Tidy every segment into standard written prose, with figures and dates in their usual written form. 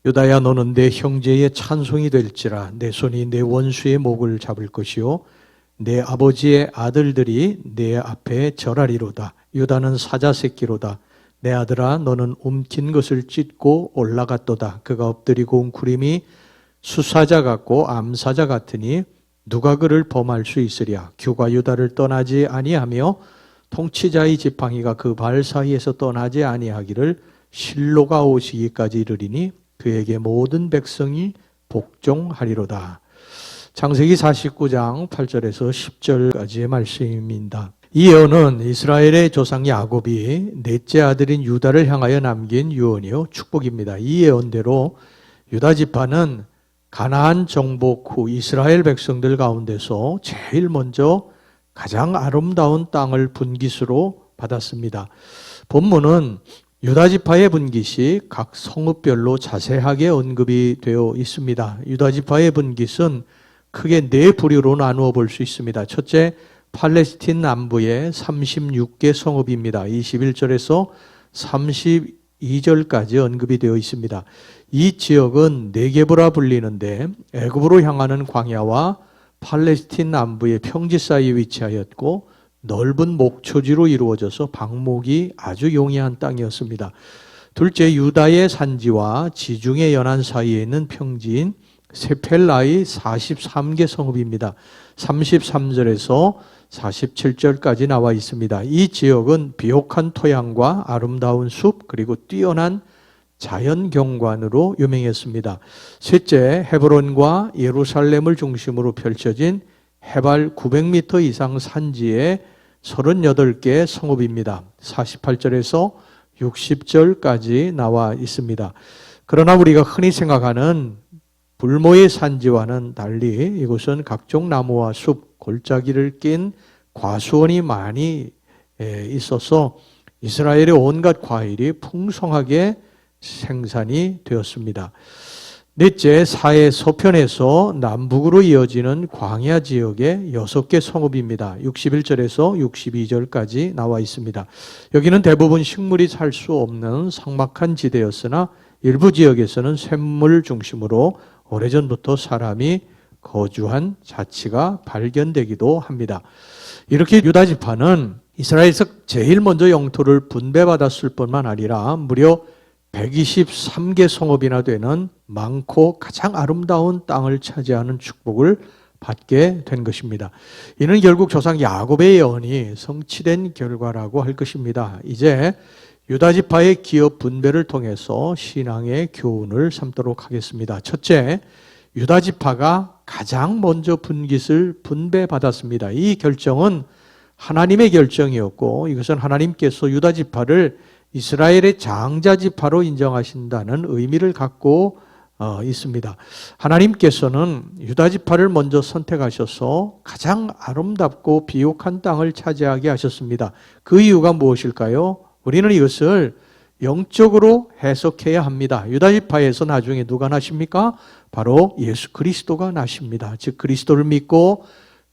유다야, 너는 내 형제의 찬송이 될지라. 내 손이 내 원수의 목을 잡을 것이요 내 아버지의 아들들이 내 앞에 절하리로다. 유다는 사자 새끼로다. 내 아들아, 너는 움킨 것을 찢고 올라갔도다. 그가 엎드리고 웅크림이 수사자 같고 암사자 같으니 누가 그를 범할 수 있으랴. 규가 유다를 떠나지 아니하며 통치자의 지팡이가 그 발 사이에서 떠나지 아니하기를 실로가 오시기까지 이르리니 그에게 모든 백성이 복종하리로다. 창세기 49장 8절에서 10절까지의 말씀입니다. 이 예언은 이스라엘의 조상 야곱이 넷째 아들인 유다를 향하여 남긴 유언이요 축복입니다. 이 예언대로 유다 지파는 가나안 정복 후 이스라엘 백성들 가운데서 제일 먼저 가장 아름다운 땅을 분깃으로 받았습니다. 본문은 유다 지파의 분깃이 각 성읍별로 자세하게 언급이 되어 있습니다. 유다 지파의 분깃은 크게 네 부류로 나누어 볼 수 있습니다. 첫째, 팔레스틴 남부의 36개 성읍입니다. 21절에서 32절까지 언급이 되어 있습니다. 이 지역은 네게브라 불리는데 애굽으로 향하는 광야와 팔레스틴 남부의 평지 사이에 위치하였고 넓은 목초지로 이루어져서 방목이 아주 용이한 땅이었습니다. 둘째, 유다의 산지와 지중해 연안 사이에 있는 평지인 세펠라의 43개 성읍입니다. 33절에서 47절까지 나와 있습니다. 이 지역은 비옥한 토양과 아름다운 숲 그리고 뛰어난 자연 경관으로 유명했습니다. 셋째, 헤브론과 예루살렘을 중심으로 펼쳐진 해발 900m 이상 산지의 38개 성읍입니다. 48절에서 60절까지 나와 있습니다. 그러나 우리가 흔히 생각하는 불모의 산지와는 달리 이곳은 각종 나무와 숲, 골짜기를 낀 과수원이 많이 있어서 이스라엘의 온갖 과일이 풍성하게 생산이 되었습니다. 넷째, 사해 서편에서 남북으로 이어지는 광야 지역의 6개 성읍입니다. 61절에서 62절까지 나와 있습니다. 여기는 대부분 식물이 살 수 없는 삭막한 지대였으나 일부 지역에서는 샘물 중심으로 오래전부터 사람이 거주한 자치가 발견되기도 합니다. 이렇게 유다 지파는 이스라엘에서 제일 먼저 영토를 분배받았을 뿐만 아니라 무려 123개 성읍이나 되는 많고 가장 아름다운 땅을 차지하는 축복을 받게 된 것입니다. 이는 결국 조상 야곱의 예언이 성취된 결과라고 할 것입니다. 이제 유다 지파의 기업 분배를 통해서 신앙의 교훈을 삼도록 하겠습니다. 첫째, 유다 지파가 가장 먼저 분깃을 분배받았습니다. 이 결정은 하나님의 결정이었고 이것은 하나님께서 유다 지파를 이스라엘의 장자 지파로 인정하신다는 의미를 갖고 있습니다. 하나님께서는 유다 지파를 먼저 선택하셔서 가장 아름답고 비옥한 땅을 차지하게 하셨습니다. 그 이유가 무엇일까요? 우리는 이것을 영적으로 해석해야 합니다. 유다 지파에서 나중에 누가 나십니까? 바로 예수 그리스도가 나십니다. 즉 그리스도를 믿고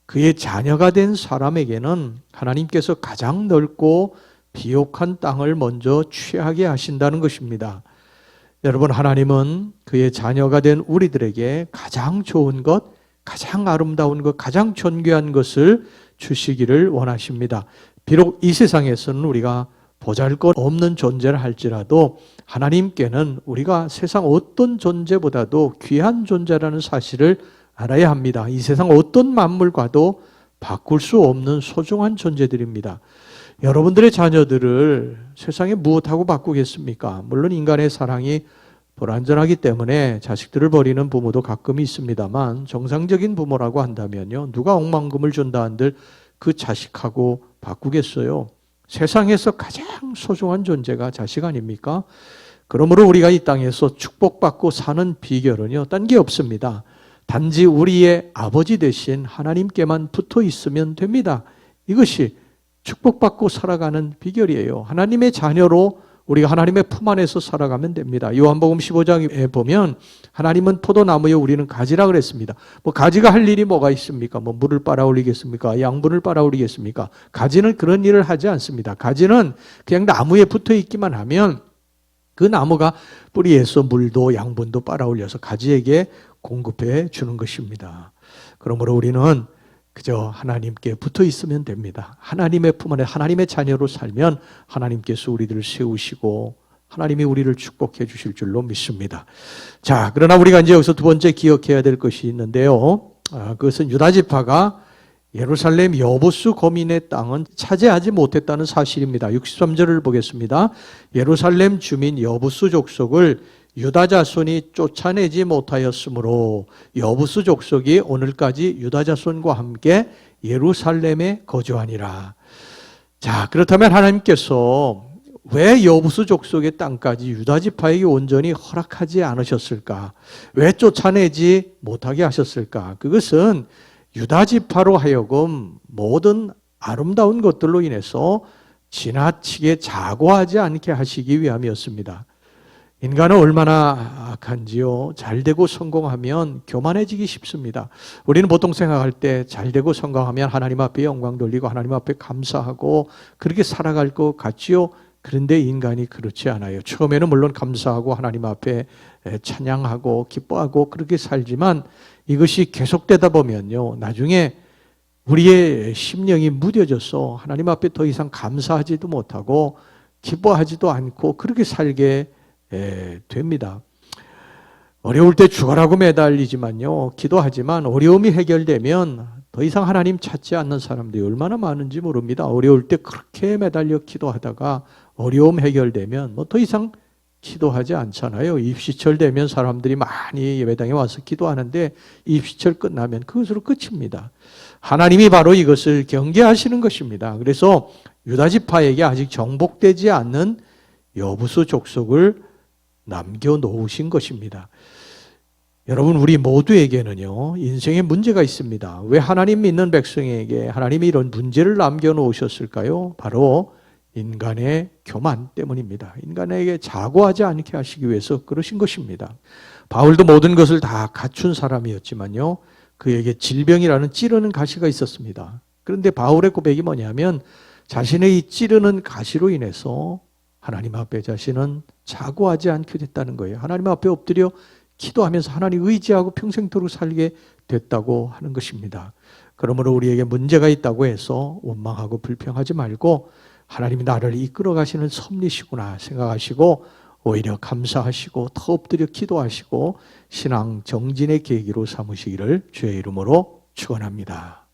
그의 자녀가 된 사람에게는 하나님께서 가장 넓고 비옥한 땅을 먼저 취하게 하신다는 것입니다. 여러분, 하나님은 그의 자녀가 된 우리들에게 가장 좋은 것, 가장 아름다운 것, 가장 존귀한 것을 주시기를 원하십니다. 비록 이 세상에서는 우리가 보잘것없는 존재를 할지라도 하나님께는 우리가 세상 어떤 존재보다도 귀한 존재라는 사실을 알아야 합니다. 이 세상 어떤 만물과도 바꿀 수 없는 소중한 존재들입니다. 여러분들의 자녀들을 세상에 무엇하고 바꾸겠습니까? 물론 인간의 사랑이 불완전하기 때문에 자식들을 버리는 부모도 가끔 있습니다만 정상적인 부모라고 한다면요, 누가 억만금을 준다 한들 그 자식하고 바꾸겠어요? 세상에서 가장 소중한 존재가 자식 아닙니까? 그러므로 우리가 이 땅에서 축복받고 사는 비결은요, 딴 게 없습니다. 단지 우리의 아버지 되신 하나님께만 붙어 있으면 됩니다. 이것이 축복받고 살아가는 비결이에요. 하나님의 자녀로 우리가 하나님의 품 안에서 살아가면 됩니다. 요한복음 15장에 보면 하나님은 포도나무에 우리는 가지라 그랬습니다. 가지가 할 일이 뭐가 있습니까? 물을 빨아올리겠습니까? 양분을 빨아올리겠습니까? 가지는 그런 일을 하지 않습니다. 가지는 그냥 나무에 붙어 있기만 하면 그 나무가 뿌리에서 물도 양분도 빨아올려서 가지에게 공급해 주는 것입니다. 그러므로 우리는 그저 하나님께 붙어 있으면 됩니다. 하나님의 품 안에 하나님의 자녀로 살면 하나님께서 우리들을 세우시고 하나님이 우리를 축복해 주실 줄로 믿습니다. 자, 그러나 우리가 이제 여기서 두 번째 기억해야 될 것이 있는데요. 그것은 유다 지파가 예루살렘 여부수 거민의 땅은 차지하지 못했다는 사실입니다. 63절을 보겠습니다. 예루살렘 주민 여부수 족속을 유다 자손이 쫓아내지 못하였으므로 여부수 족속이 오늘까지 유다 자손과 함께 예루살렘에 거주하니라. 자, 그렇다면 하나님께서 왜 여부수 족속의 땅까지 유다 지파에게 온전히 허락하지 않으셨을까? 왜 쫓아내지 못하게 하셨을까? 그것은 유다 지파로 하여금 모든 아름다운 것들로 인해서 지나치게 자고하지 않게 하시기 위함이었습니다. 인간은 얼마나 악한지요. 잘되고 성공하면 교만해지기 쉽습니다. 우리는 보통 생각할 때 잘되고 성공하면 하나님 앞에 영광 돌리고 하나님 앞에 감사하고 그렇게 살아갈 것 같지요. 그런데 인간이 그렇지 않아요. 처음에는 물론 감사하고 하나님 앞에 찬양하고 기뻐하고 그렇게 살지만 이것이 계속되다 보면요. 나중에 우리의 심령이 무뎌져서 하나님 앞에 더 이상 감사하지도 못하고 기뻐하지도 않고 그렇게 살게 됩니다. 어려울 때 죽어라고 매달리지만요. 기도하지만 어려움이 해결되면 더 이상 하나님 찾지 않는 사람들이 얼마나 많은지 모릅니다. 어려울 때 그렇게 매달려 기도하다가 어려움 해결되면 뭐 더 이상 기도하지 않잖아요. 입시철 되면 사람들이 많이 예배당에 와서 기도하는데 입시철 끝나면 그것으로 끝입니다. 하나님이 바로 이것을 경계하시는 것입니다. 그래서 유다 지파에게 아직 정복되지 않는 여부수 족속을 남겨놓으신 것입니다. 여러분, 우리 모두에게는요, 인생에 문제가 있습니다. 왜 하나님 믿는 백성에게 하나님이 이런 문제를 남겨놓으셨을까요? 바로 인간의 교만 때문입니다. 인간에게 자고하지 않게 하시기 위해서 그러신 것입니다. 바울도 모든 것을 다 갖춘 사람이었지만요, 그에게 질병이라는 찌르는 가시가 있었습니다. 그런데 바울의 고백이 뭐냐면 자신의 이 찌르는 가시로 인해서 하나님 앞에 자신은 자고하지 않게 됐다는 거예요. 하나님 앞에 엎드려 기도하면서 하나님 의지하고 평생토록 살게 됐다고 하는 것입니다. 그러므로 우리에게 문제가 있다고 해서 원망하고 불평하지 말고 하나님이 나를 이끌어 가시는 섭리시구나 생각하시고 오히려 감사하시고 더 엎드려 기도하시고 신앙 정진의 계기로 삼으시기를 주의 이름으로 축원합니다.